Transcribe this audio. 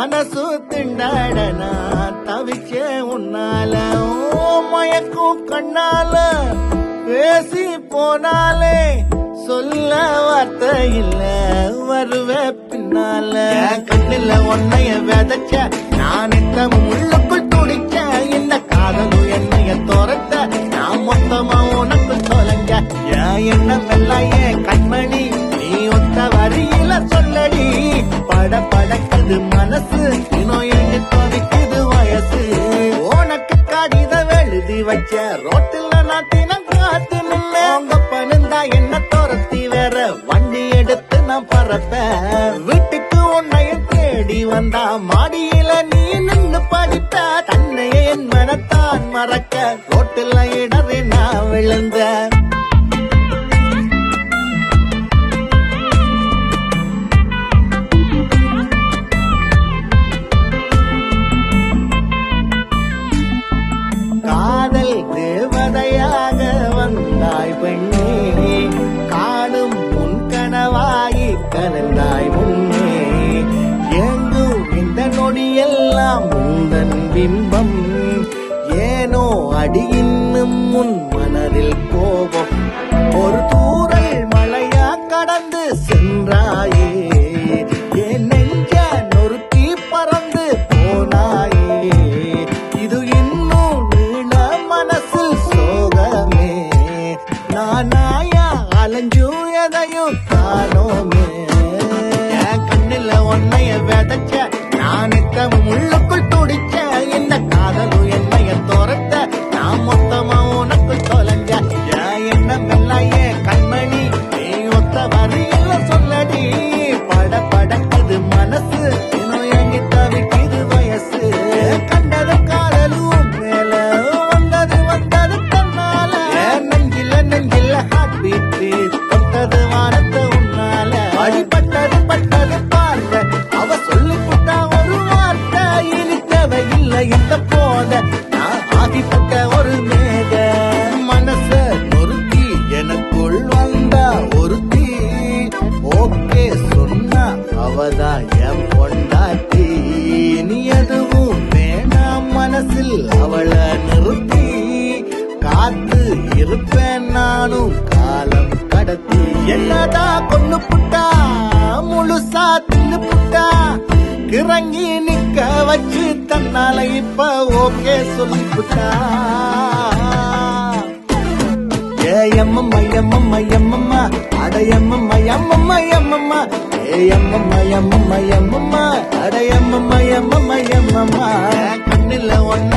மனசு திண்டாடனா தவிச்சே உன்னால மயக்கும் கண்ணால பேசி போனாலே சொல்ல வார்த்தை இல்ல வருவே பின்னால கண்ணில ஒன்னைய விதைச்ச நான் இந்த உள்ளுக்குள் துடிச்ச இந்த காதலும் என்னைய துரத்த நான் மொத்தமா உனக்கு தொலைஞ்ச எண்ணம் எல்லாம் ஏன் கண்மணி நீ ஒத்த வரியில சொல்லடி பட படக்குது மனசு இன்னும் எங்க துடிக்குது வயசு உனக்கு கடிதம் எழுதி வச்ச ரோட்டில் நான் தினம் காத்து நின்ன உங்க பணுந்தா என்ன துரத்தி வேற வண்டி எடுத்து நான் பறப்பேன் வீட்டுக்கு உன்னைய தேடி வந்தா மாடியில நீ நின்று படிப்ப தன்னையே என் மனத்தான் மறக்க ரோட்டில் இடறி நான் விழுந்த காதல் தேவதையாக வந்தாய் பெண்ணே காணும் உன் கனவாகி கலந்தாய் முன்னே எங்கும் இந்த நொடியெல்லாம் உந்தன் பிம்பம் ஏனோ அடி இன்னும் உன் மனதில் கோபம் ஒரு தூரல் மழையா கடந்து சென்றாயே என் நெஞ்ச நொறுக்கி பறந்து போனாயே இது இன்னும் நீள மனசில் சோகமே நானாயா அலைஞ்சும் எதையும் காணோமே என் கண்ணில ஒன்னைய விதைச்ச நான் இத்தம் உள்ளுக்குள் துடிச்ச இந்த காதலும் என்னைய துரத்த நான் மொத்தமா உனக்கு தொலைஞ்ச எண்ணம் எல்லாம் ஏன் கண்மணி நீ ஒத்த வரியில சொல்லடி பட படக்குது மனசு இன்னும் எங்கி தவிக்குது வயசு கண்டது காதலும் மேல வந்தது வந்தது தன்னால நெஞ்சில நெஞ்சில ஹார்ட் பீட் தொட்டது வானத்தை உன்னால அடிப்பட்டது பட்டது பார்த்த அவ சொல்லி புட்டா ஒரு வார்த்தை இனி தேவையில்லை இந்த போத நான் ஆகிப்பட்ட ஒரு மேக மனச நொறுக்கி எனக்குள் வந்தா ஒருத்தி ஓகே சொன்னா அவதான் என் பொண்டாட்டி நீ எதுவும் வேணாம் மனசில் அவளை நிறுத்தி காத்து இருப்பேன் நானும் காலம் கடத்தி என்னதா கொண்டு புட்டா முழுசா தின்னு புட்டா கிறங்கி நிக்க வச்சு தன்னால இப்ப ஓகே சொல்லி புட்டா ஏயம்மம்மா எம்மம்மா எம்மம்மா அடையம்மம்மா எம்மம்மா எம்மம்மா ஏயம்மம்மா எம்மம்மா எம்மம்மா அடையம்மம்மா எம்மம்மா எம்மம்மா கண்ணில ஒன்ன